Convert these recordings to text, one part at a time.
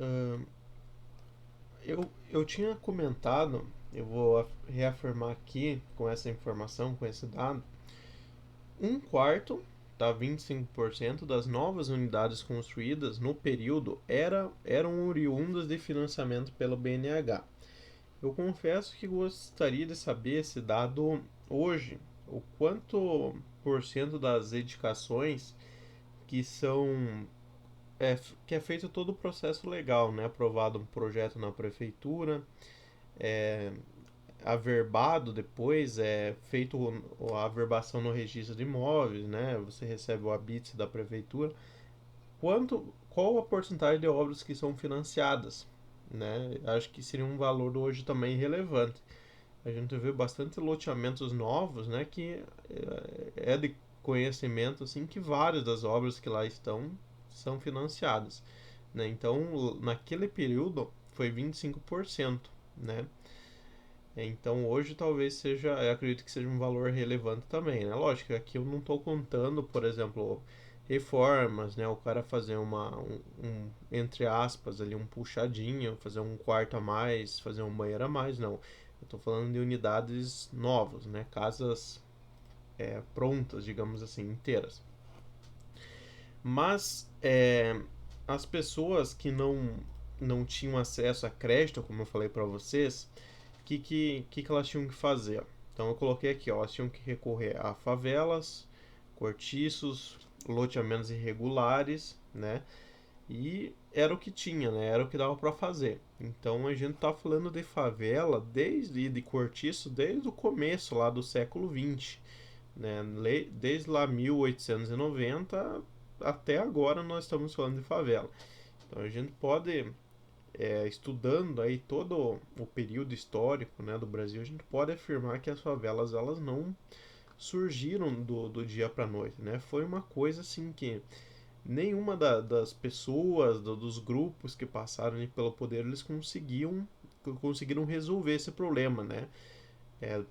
Ahn, eu tinha comentado, eu vou reafirmar aqui com essa informação, com esse dado, um quarto, tá, 25% das novas unidades construídas no período eram oriundas de financiamento pelo BNH. Eu confesso que gostaria de saber esse dado hoje, o quanto por cento das edificações que são que é feito todo o processo legal, né? Aprovado um projeto na prefeitura, é averbado depois, é feito a averbação no registro de imóveis, né? Você recebe o habite da prefeitura. Qual a porcentagem de obras que são financiadas, né? Acho que seria um valor hoje também relevante. A gente vê bastante loteamentos novos, né? Que é de conhecimento assim que várias das obras que lá estão são financiadas, né? Então, naquele período foi 25%, né? Então hoje talvez seja, eu acredito que seja um valor relevante também, né? Lógico, aqui eu não estou contando, por exemplo, reformas, né? O cara fazer entre aspas, ali um puxadinho, fazer um quarto a mais, fazer um banheiro a mais, não. Eu estou falando de unidades novas, né? Casas prontas, digamos assim, inteiras. Mas as pessoas que não tinham acesso a crédito, como eu falei para vocês, que elas tinham que fazer? Então eu coloquei aqui, ó, elas tinham que recorrer a favelas, cortiços, loteamentos irregulares, né? E era o que tinha, né? Era o que dava para fazer. Então a gente tá falando de favela de cortiço desde o começo lá do século XX, né? Desde lá 1890 até agora nós estamos falando de favela. Então a gente pode estudando aí todo o período histórico, né, do Brasil, a gente pode afirmar que as favelas elas não surgiram do dia para noite, né? Foi uma coisa assim que nenhuma das pessoas, dos grupos que passaram ali pelo poder, eles conseguiram resolver esse problema, né?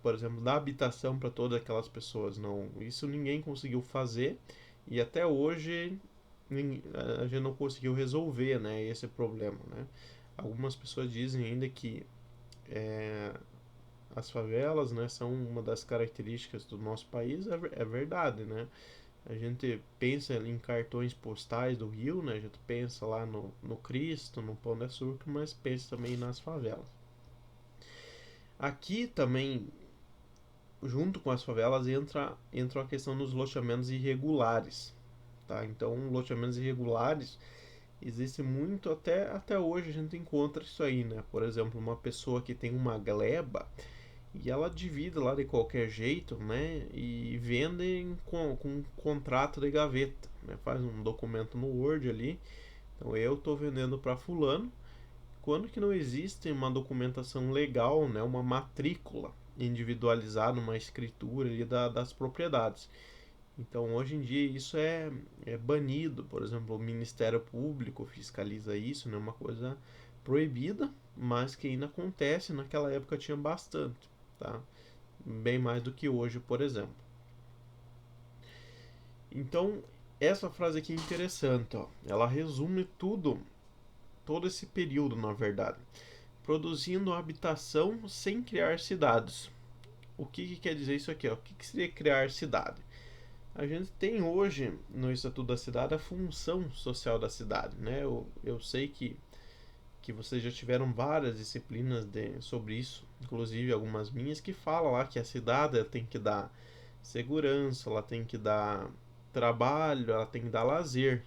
Por exemplo, dar habitação para todas aquelas pessoas, não, isso ninguém conseguiu fazer e até hoje a gente não conseguiu resolver, né, esse problema, né? Algumas pessoas dizem ainda que é, as favelas, né, são uma das características do nosso país, é verdade, né? A gente pensa em cartões postais do Rio, né? A gente pensa lá no Cristo, no Pão de Açúcar, mas pensa também nas favelas. Aqui também, junto com as favelas, entra a questão dos loteamentos irregulares, tá? Então, loteamentos irregulares existe muito, até hoje a gente encontra isso aí, né? Por exemplo, uma pessoa que tem uma gleba e ela divide lá de qualquer jeito, né? E vende com um contrato de gaveta, né? Faz um documento no Word ali. Então eu estou vendendo para fulano, quando que não existe uma documentação legal, né? Uma matrícula individualizada, uma escritura ali das propriedades. Então, hoje em dia, isso é banido. Por exemplo, o Ministério Público fiscaliza isso, né? Uma coisa proibida, mas que ainda acontece. Naquela época tinha bastante, tá? Bem mais do que hoje, por exemplo. Então, essa frase aqui é interessante, ó. Ela resume tudo, todo esse período, na verdade. Produzindo habitação sem criar cidades. O que quer dizer isso aqui? Ó? O que seria criar cidade? A gente tem hoje no Estatuto da Cidade a função social da cidade, né? Eu sei que vocês já tiveram várias disciplinas sobre isso, inclusive algumas minhas, que falam lá que a cidade ela tem que dar segurança, ela tem que dar trabalho, ela tem que dar lazer,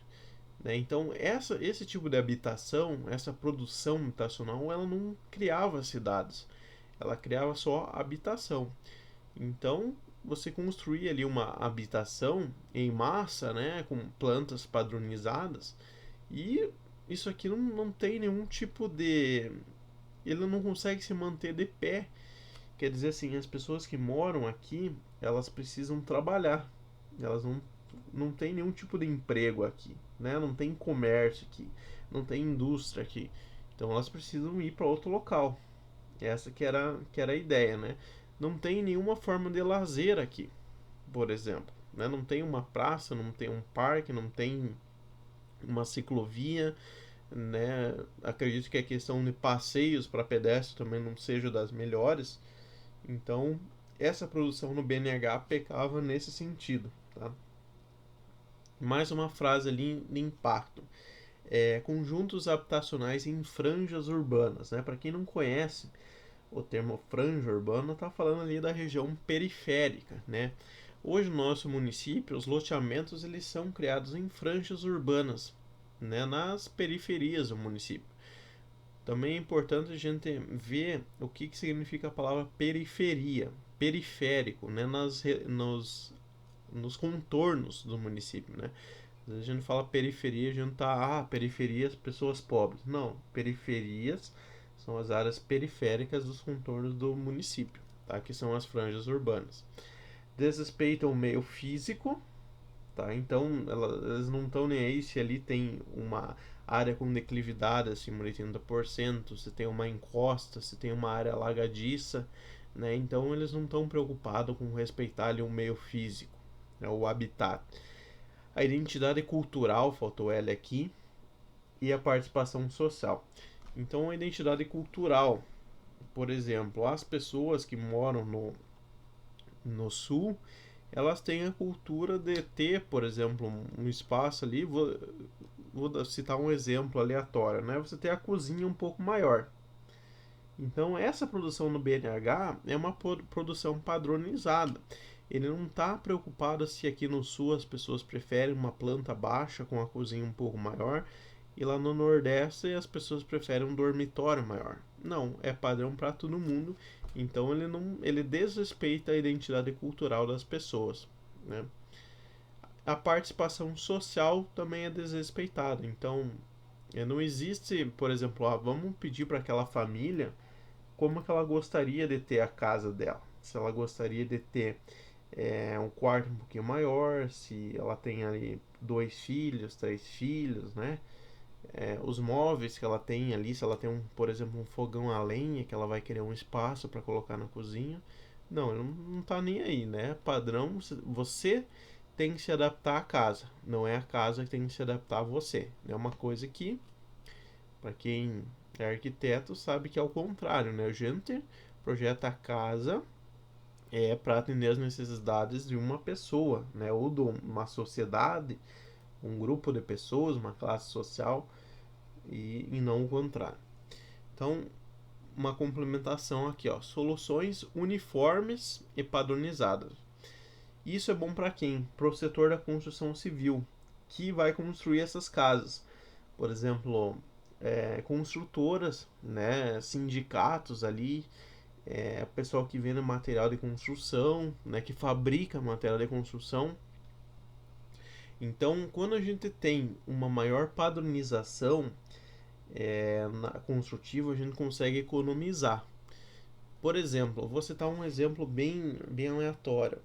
né? Então esse tipo de habitação, essa produção habitacional, ela não criava cidades, ela criava só habitação. Então, você construir ali uma habitação em massa, né, com plantas padronizadas, e isso aqui não tem nenhum tipo de. Ele não consegue se manter de pé. Quer dizer assim, as pessoas que moram aqui, elas precisam trabalhar. Elas não têm nenhum tipo de emprego aqui, né? Não tem comércio aqui, não tem indústria aqui. Então elas precisam ir para outro local. Essa que era a ideia, né? Não tem nenhuma forma de lazer aqui, por exemplo. Né? Não tem uma praça, não tem um parque, não tem uma ciclovia, né? Acredito que a questão de passeios para pedestre também não seja das melhores. Então, essa produção no BNH pecava nesse sentido, tá? Mais uma frase ali de impacto. Conjuntos habitacionais em franjas urbanas, né? Para quem não conhece, o termo franja urbana está falando ali da região periférica, né? Hoje no nosso município, os loteamentos eles são criados em franjas urbanas, né? Nas periferias do município. Também é importante a gente ver o que significa a palavra periferia, periférico, né? Nos contornos do município, né? Às vezes a gente fala periferia, a gente tá, periferias, pessoas pobres. Não, periferias são as áreas periféricas dos contornos do município, tá? Que são as franjas urbanas. Desrespeitam o meio físico, tá? Então elas não estão nem aí se ali tem uma área com declividade acima de 80%, se tem uma encosta, se tem uma área alagadiça, né? Então eles não estão preocupados com respeitar ali o meio físico, né? O habitat. A identidade cultural, faltou L aqui, e a participação social. Então, a identidade cultural, por exemplo, as pessoas que moram no sul, elas têm a cultura de ter, por exemplo, um espaço ali, vou citar um exemplo aleatório, né? Você tem a cozinha um pouco maior. Então, essa produção no BNH é uma produção padronizada. Ele não está preocupado se aqui no sul as pessoas preferem uma planta baixa com a cozinha um pouco maior e lá no Nordeste as pessoas preferem um dormitório maior. Não, é padrão para todo mundo. Então ele desrespeita a identidade cultural das pessoas, né? A participação social também é desrespeitada. Então, não existe, por exemplo, vamos pedir para aquela família como que ela gostaria de ter a casa dela. Se ela gostaria de ter um quarto um pouquinho maior, se ela tem ali 2 filhos, 3 filhos, né? Os móveis que ela tem ali, se ela tem por exemplo, um fogão a lenha, que ela vai querer um espaço para colocar na cozinha. Não, ele não tá nem aí, né? Padrão, você tem que se adaptar à casa, não é a casa que tem que se adaptar a você. É uma coisa que, para quem é arquiteto, sabe que é o contrário, né? A gente projeta a casa para atender as necessidades de uma pessoa, né? Ou de uma sociedade, um grupo de pessoas, uma classe social, e não o contrário. Então, uma complementação aqui, ó, soluções uniformes e padronizadas. Isso é bom para quem? Para o setor da construção civil, que vai construir essas casas. Por exemplo, construtoras, né, sindicatos ali, pessoal que vende material de construção, né, que fabrica material de construção. Então, quando a gente tem uma maior padronização na construtiva, a gente consegue economizar. Por exemplo, vou citar um exemplo bem aleatório.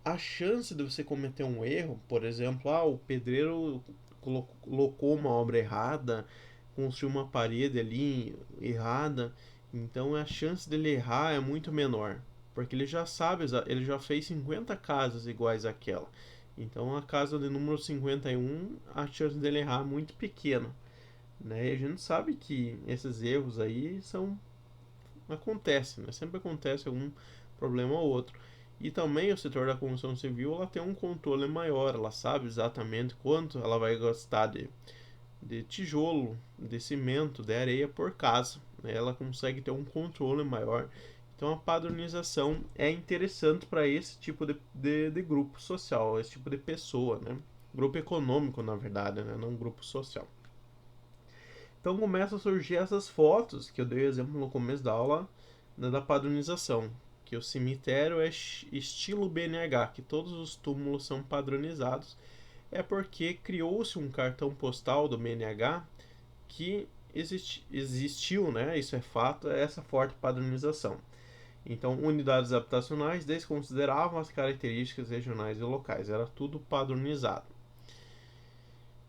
A chance de você cometer um erro, por exemplo, o pedreiro colocou uma obra errada, construiu uma parede ali errada, então a chance dele errar é muito menor, porque ele já sabe, ele já fez 50 casas iguais àquela. Então a casa de número 51, a chance dele errar é muito pequena, né? E a gente sabe que esses erros aí acontecem, né? Sempre acontece algum problema ou outro. E também o setor da construção civil ela tem um controle maior, ela sabe exatamente quanto ela vai gastar de tijolo, de cimento, de areia por casa, né? Ela consegue ter um controle maior. Então a padronização é interessante para esse tipo de grupo social, esse tipo de pessoa, né? Grupo econômico, na verdade, né? Não grupo social. Então começam a surgir essas fotos que eu dei exemplo no começo da aula, né, da padronização, que o cemitério é estilo BNH, que todos os túmulos são padronizados, é porque criou-se um cartão postal do BNH que existiu, né? Isso é fato, é essa forte padronização. Então, unidades habitacionais desconsideravam as características regionais e locais, era tudo padronizado.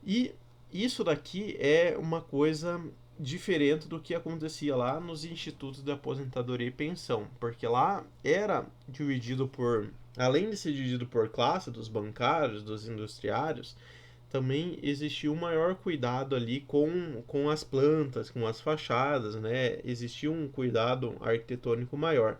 E isso daqui é uma coisa diferente do que acontecia lá nos institutos de aposentadoria e pensão, porque lá era dividido por, além de ser dividido por classe, dos bancários, dos industriários, também existia um maior cuidado ali com as plantas, com as fachadas, né? Existia um cuidado arquitetônico maior.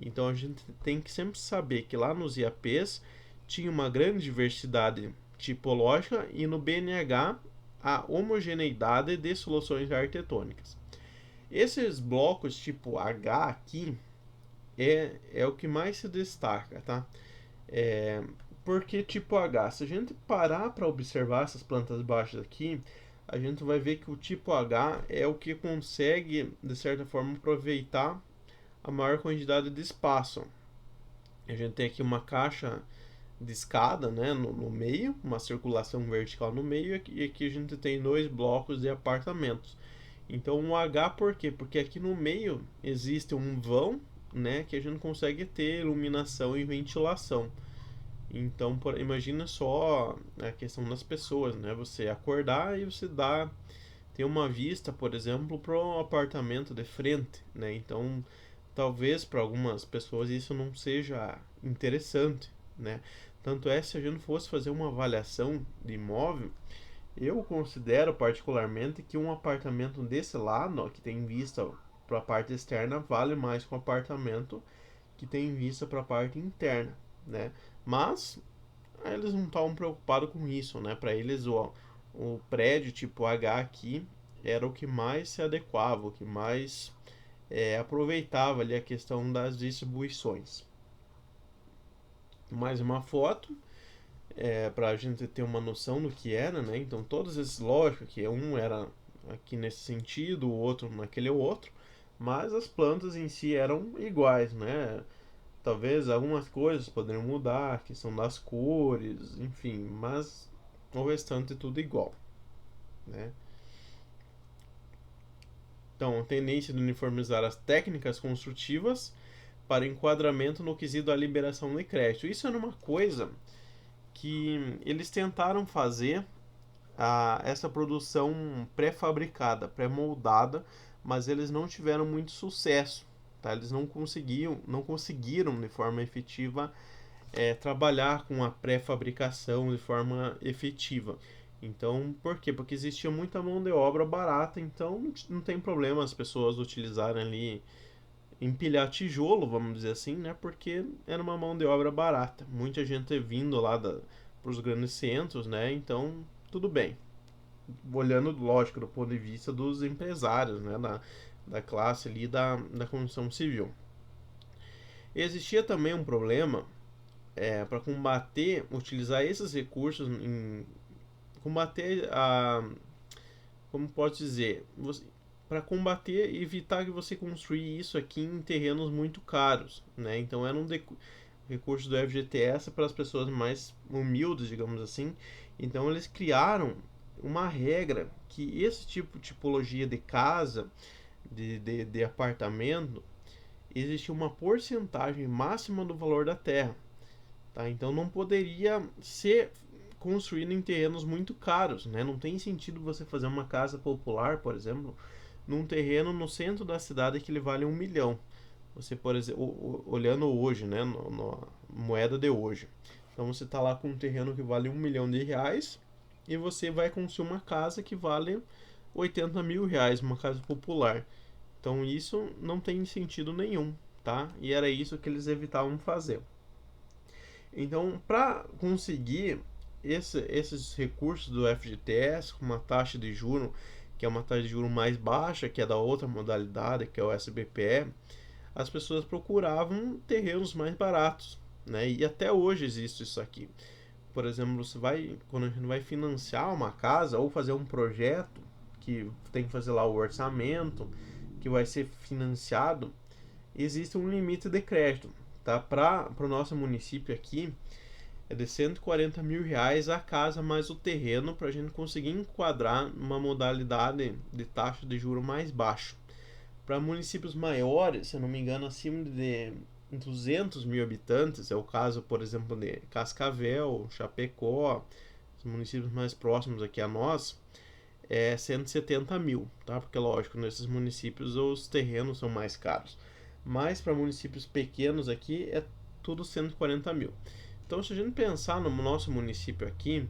Então a gente tem que sempre saber que lá nos IAPs tinha uma grande diversidade tipológica e no BNH a homogeneidade de soluções arquitetônicas. Esses blocos tipo H aqui é o que mais se destaca, tá? É, porque tipo H, se a gente parar para observar essas plantas baixas aqui, a gente vai ver que o tipo H é o que consegue, de certa forma, aproveitar a maior quantidade de espaço. A gente tem aqui uma caixa de escada, né, no meio, uma circulação vertical no meio, e aqui a gente tem dois blocos de apartamentos. Então um H por quê? Porque aqui no meio existe um vão, né, que a gente consegue ter iluminação e ventilação. Então, imagina só a questão das pessoas, né? Você acordar e você tem uma vista, por exemplo, para o apartamento de frente, né? Então, talvez para algumas pessoas isso não seja interessante, né? Tanto é, se a gente fosse fazer uma avaliação de imóvel, eu considero particularmente que um apartamento desse lado, ó, que tem vista para a parte externa, vale mais que um apartamento que tem vista para a parte interna, né? Mas eles não estavam preocupados com isso, né? Para eles o prédio tipo H aqui era o que mais se adequava, o que mais aproveitava ali a questão das distribuições. Mais uma foto para a gente ter uma noção do que era, né? Então todos esses, lógico que um era aqui nesse sentido, o outro naquele outro, mas as plantas em si eram iguais, né? Talvez algumas coisas poderiam mudar, a questão das cores, enfim, mas o restante é tudo igual, né? Então, a tendência de uniformizar as técnicas construtivas para enquadramento no quesito da liberação de crédito. Isso era uma coisa que eles tentaram fazer essa produção pré-fabricada, pré-moldada, mas eles não tiveram muito sucesso, tá? Eles não conseguiram de forma efetiva trabalhar com a pré-fabricação de forma efetiva. Então, por quê? Porque existia muita mão de obra barata, então não tem problema as pessoas utilizarem ali, empilhar tijolo, vamos dizer assim, né? Porque era uma mão de obra barata. Muita gente vindo lá para os grandes centros, né? Então, tudo bem. Olhando, lógico, do ponto de vista dos empresários, né? Da classe ali da construção civil. Existia também um problema para combater, utilizar esses recursos em combater como pode dizer, para combater e evitar que você construir isso aqui em terrenos muito caros, né? Então era um recurso do FGTS para as pessoas mais humildes, digamos assim. Então eles criaram uma regra que esse tipo de tipologia de casa, de apartamento, existe uma porcentagem máxima do valor da terra. Tá? Então não poderia ser construído em terrenos muito caros, né? Não tem sentido você fazer uma casa popular, por exemplo, num terreno no centro da cidade que ele vale 1 milhão. Você, por exemplo, olhando hoje, né, na moeda de hoje. Então você está lá com um terreno que vale 1 milhão de reais e você vai construir uma casa que vale 80 mil reais, uma casa popular. Então isso não tem sentido nenhum, tá? E era isso que eles evitavam fazer. Então, para conseguir esses recursos do FGTS com uma taxa de juro que é uma taxa de juro mais baixa que é da outra modalidade, que é o SBPE, as pessoas procuravam terrenos mais baratos, né? E até hoje existe isso aqui. Por exemplo, quando a gente vai financiar uma casa ou fazer um projeto que tem que fazer lá o orçamento, que vai ser financiado, existe um limite de crédito, tá? Para o nosso município aqui é de 140 mil reais a casa mais o terreno para a gente conseguir enquadrar uma modalidade de taxa de juro mais baixo. Para municípios maiores, se eu não me engano, acima de 200 mil habitantes, é o caso, por exemplo, de Cascavel, Chapecó, os municípios mais próximos aqui a nós, é 170 mil, tá? Porque, lógico, nesses municípios os terrenos são mais caros. Mas para municípios pequenos aqui é tudo 140 mil. Então, se a gente pensar no nosso município aqui,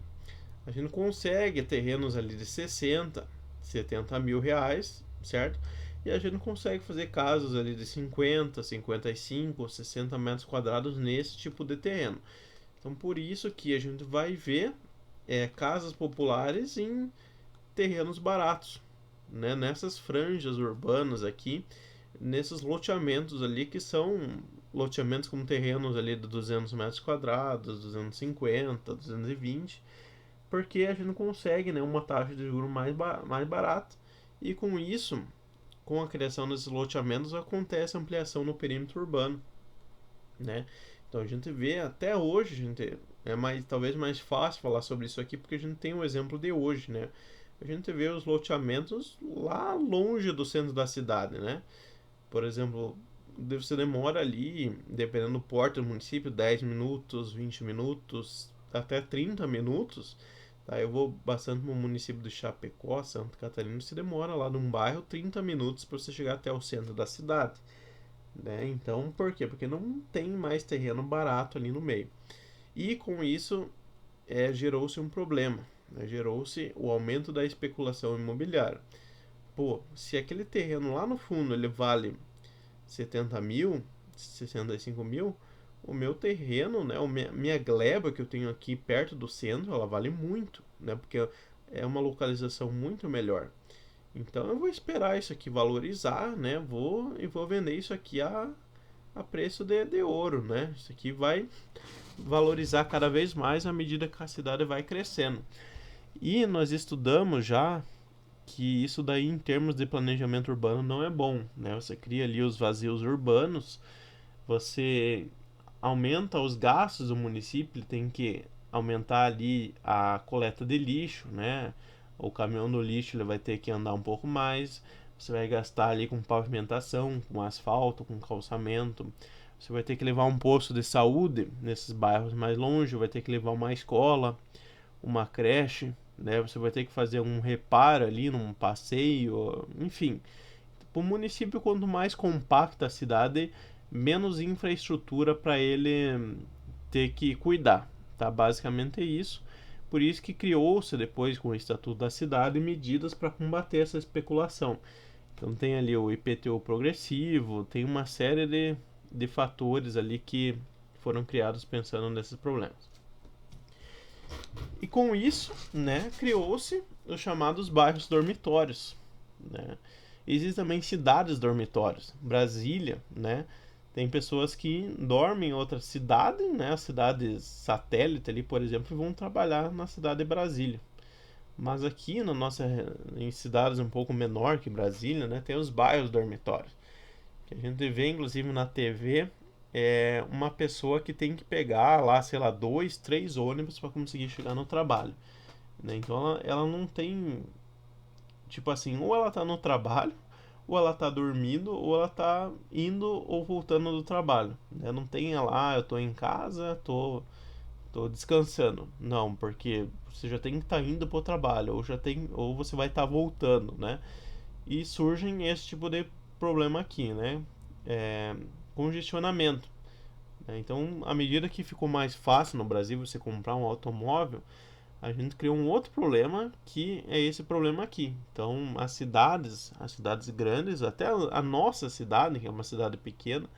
A gente consegue terrenos ali de 60, 70 mil reais, certo? E a gente consegue fazer casas ali de 50, 55, 60 metros quadrados nesse tipo de terreno. Então por isso que a gente vai ver casas populares em terrenos baratos, né? Nessas franjas urbanas aqui, nesses loteamentos ali que são loteamentos com terrenos ali de 200 metros quadrados, 250, 220, porque a gente não consegue, né, uma taxa de juros mais barata, e com isso, com a criação desses loteamentos, acontece ampliação no perímetro urbano, né? Então a gente vê até hoje, a gente talvez mais fácil falar sobre isso aqui porque a gente tem um exemplo de hoje, né? A gente vê os loteamentos lá longe do centro da cidade, né? Por exemplo, você demora ali, dependendo do porte do município, 10 minutos, 20 minutos, até 30 minutos. Tá? Eu vou bastante no município de Chapecó, Santa Catarina, você demora lá num bairro 30 minutos para você chegar até o centro da cidade. Né? Então, por quê? Porque não tem mais terreno barato ali no meio. E com isso, gerou-se um problema. Né? Gerou-se o aumento da especulação imobiliária. Pô, se aquele terreno lá no fundo ele vale 70 mil, 65 mil, o meu terreno, né, minha gleba que eu tenho aqui perto do centro, ela vale muito, né, porque é uma localização muito melhor. Então eu vou esperar isso aqui valorizar, né, vou vender isso aqui a preço de ouro, né, isso aqui vai valorizar cada vez mais à medida que a cidade vai crescendo. E nós estudamos já que isso daí em termos de planejamento urbano não é bom, né? Você cria ali os vazios urbanos, você aumenta os gastos do município, tem que aumentar ali a coleta de lixo, né? O caminhão do lixo ele vai ter que andar um pouco mais, você vai gastar ali com pavimentação, com asfalto, com calçamento. Você vai ter que levar um posto de saúde nesses bairros mais longe, vai ter que levar uma escola, uma creche, né? Você vai ter que fazer um reparo ali num passeio, enfim. O município, quanto mais compacta a cidade, menos infraestrutura para ele ter que cuidar, tá? Basicamente é isso. Por isso que criou-se depois com o Estatuto da Cidade medidas para combater essa especulação. Então tem ali o IPTU progressivo, tem uma série de fatores ali que foram criados pensando nesses problemas. E com isso, né, criou-se os chamados bairros dormitórios, né? Existem também cidades dormitórios. Brasília, né, tem pessoas que dormem em outra cidade, né, as cidades satélite ali, por exemplo, e vão trabalhar na cidade de Brasília. Mas aqui na nossa, em cidades um pouco menor que Brasília, né, tem os bairros dormitórios. Que a gente vê inclusive na TV uma pessoa que tem que pegar lá, sei lá, 2, 3 ônibus para conseguir chegar no trabalho. Né? Então ela não tem, tipo assim, ou ela tá no trabalho, ou ela tá dormindo, ou ela tá indo ou voltando do trabalho. Né? Não tem ela, eu tô em casa, tô descansando. Não, porque você já tem que estar indo pro trabalho, ou você vai estar voltando, né? E surgem esse tipo de problema aqui, né? Congestionamento. Né? Então, à medida que ficou mais fácil no Brasil você comprar um automóvel, a gente criou um outro problema que é esse problema aqui. Então, as cidades grandes, até a nossa cidade, que é uma cidade pequena,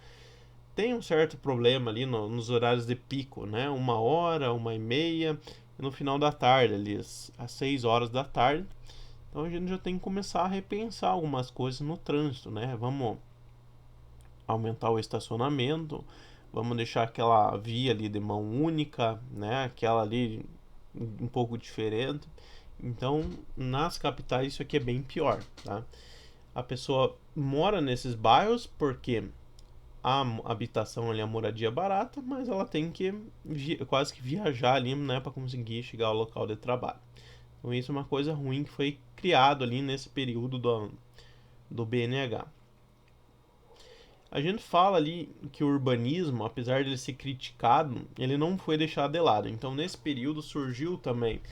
tem um certo problema ali nos horários de pico, né? 1 hora, 1h30, e no final da tarde, ali, às 6 horas da tarde. Então a gente já tem que começar a repensar algumas coisas no trânsito, né? Vamos aumentar o estacionamento, vamos deixar aquela via ali de mão única, né? Aquela ali um pouco diferente. Então, nas capitais isso aqui é bem pior, tá? A pessoa mora nesses bairros porque a habitação ali, a moradia é barata, mas ela tem que quase que viajar ali, né, para conseguir chegar ao local de trabalho. Então isso é uma coisa ruim que foi criado ali nesse período do BNH. A gente fala ali que o urbanismo, apesar de ele ser criticado, ele não foi deixado de lado. Então nesse período surgiu também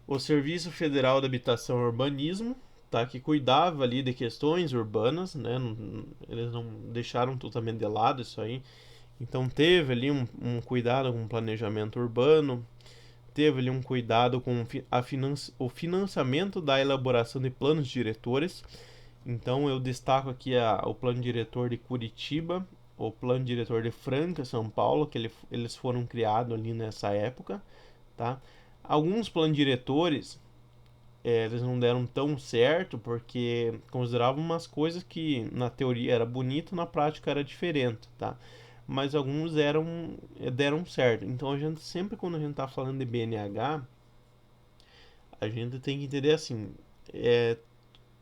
o Serviço Federal de Habitação e Urbanismo, tá, que cuidava ali de questões urbanas, né? Eles não deixaram totalmente de lado isso aí. Então teve ali um cuidado com o planejamento urbano. teve ali um cuidado com o financiamento da elaboração de planos diretores. Então eu destaco aqui o plano diretor de Curitiba, o plano diretor de Franca, São Paulo, que eles foram criados ali nessa época, tá? Alguns planos diretores eles não deram tão certo porque consideravam umas coisas que na teoria era bonito, na prática era diferente, tá? Mas alguns deram certo. Então a gente sempre, quando a gente está falando de BNH, a gente tem que entender assim,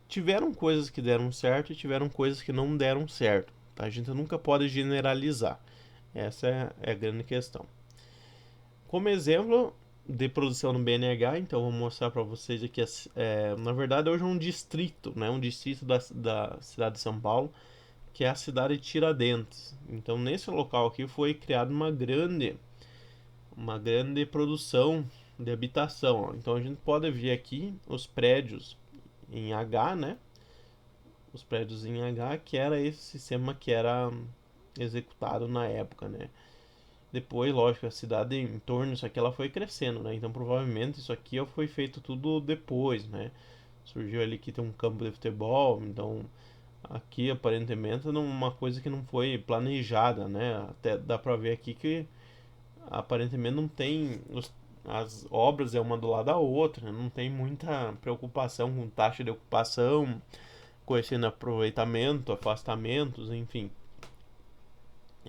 tiveram coisas que deram certo e tiveram coisas que não deram certo, tá? A gente nunca pode generalizar. Essa é a grande questão. Como exemplo de produção no BNH, então vou mostrar para vocês aqui, na verdade hoje é um distrito, né? Um distrito da cidade de São Paulo, que é a cidade de Tiradentes. Então nesse local aqui foi criada uma grande produção de habitação, ó. Então a gente pode ver aqui os prédios em H, né? Os prédios em H, que era esse sistema que era executado na época, né? Depois, lógico, a cidade em torno disso aqui ela foi crescendo, né? Então provavelmente isso aqui foi feito tudo depois, né? Surgiu ali que tem um campo de futebol, então aqui aparentemente é uma coisa que não foi planejada, né? Até dá pra ver aqui que aparentemente não tem as obras é uma do lado da outra, não tem muita preocupação com taxa de ocupação, coeficiente de aproveitamento, afastamentos, enfim.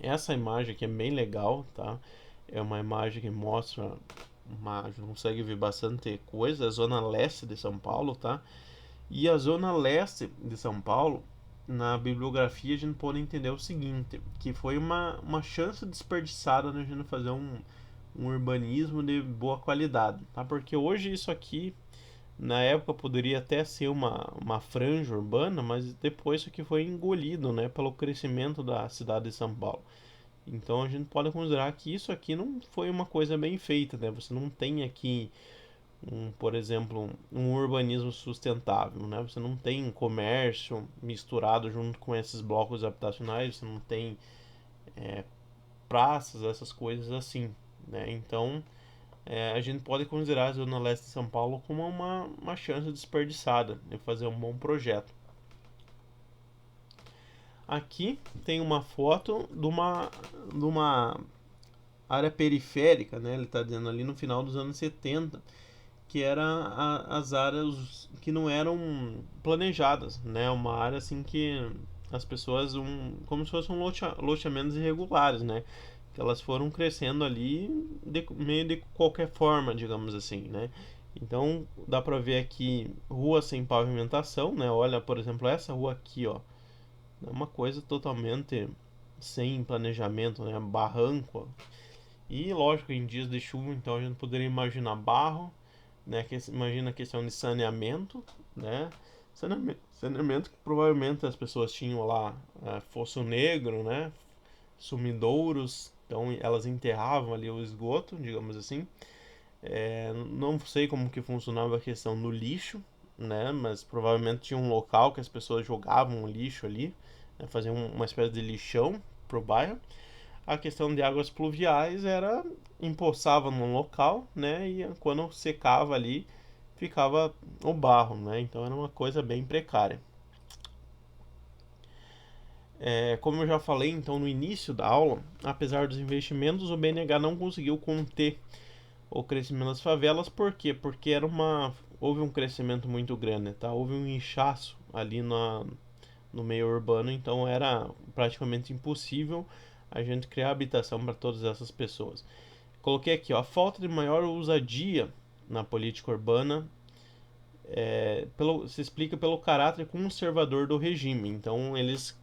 Essa imagem aqui é bem legal, tá? É uma imagem que mostra a gente consegue ver bastante coisa, a zona leste de São Paulo, tá? E a zona leste de São Paulo, na bibliografia a gente pode entender o seguinte, que foi uma chance desperdiçada na gente fazer um urbanismo de boa qualidade, tá? Porque hoje isso aqui, na época, poderia até ser uma franja urbana, mas depois isso aqui foi engolido, né, pelo crescimento da cidade de São Paulo. Então a gente pode considerar que isso aqui não foi uma coisa bem feita, né? Você não tem aqui por exemplo, um urbanismo sustentável, né? Você não tem comércio misturado junto com esses blocos habitacionais, você não tem praças, essas coisas assim, né? Então a gente pode considerar a Zona Leste de São Paulo como uma chance desperdiçada de fazer um bom projeto. Aqui tem uma foto de uma área periférica, né? Ele está dizendo ali no final dos anos 70, que era as áreas que não eram planejadas, né? Uma área assim que as pessoas como se fossem loteamentos irregulares, né? Que elas foram crescendo ali meio de qualquer forma, digamos assim, né? Então dá pra ver aqui rua sem pavimentação, né? Olha, por exemplo, essa rua aqui, ó, é uma coisa totalmente sem planejamento, né? Barranco. E lógico, em dias de chuva, então a gente poderia imaginar barro, né? Imagina a questão de saneamento, né? Saneamento que provavelmente as pessoas tinham lá fosso negro, né? Sumidouros, então elas enterravam ali o esgoto, digamos assim. Não sei como que funcionava a questão do lixo, né? Mas provavelmente tinha um local que as pessoas jogavam o lixo ali, né? Faziam uma espécie de lixão pro bairro. A questão de águas pluviais era empoçava num local, né? E quando secava ali, ficava o barro, né? Então era uma coisa bem precária. Como eu já falei então no início da aula, apesar dos investimentos, o BNH não conseguiu conter o crescimento das favelas. Por quê? Porque houve um crescimento muito grande, tá? Houve um inchaço ali no meio urbano, então era praticamente impossível a gente criar habitação para todas essas pessoas. Coloquei aqui, ó, a falta de maior ousadia na política urbana se explica pelo caráter conservador do regime. Então eles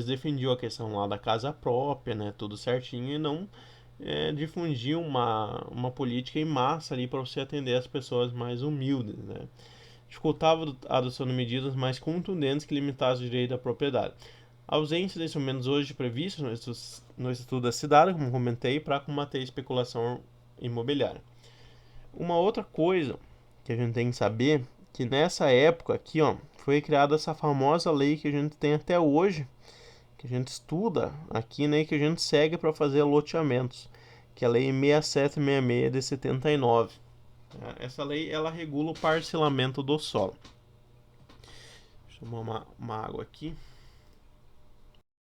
defendiam a questão lá da casa própria, né, tudo certinho, e não difundiam uma política em massa ali para você atender as pessoas mais humildes, né. Dificultava a adoção de medidas mais contundentes que limitassem o direito à propriedade. A ausência de instrumentos hoje previstos no Estatuto da Cidade, como comentei, para combater a especulação imobiliária. Uma outra coisa que a gente tem que saber, que nessa época aqui, ó, foi criada essa famosa lei que a gente tem até hoje, que a gente estuda aqui, né, que a gente segue para fazer loteamentos, que é a Lei 6766 de 79. Essa lei ela regula o parcelamento do solo. Deixa eu tomar uma água aqui.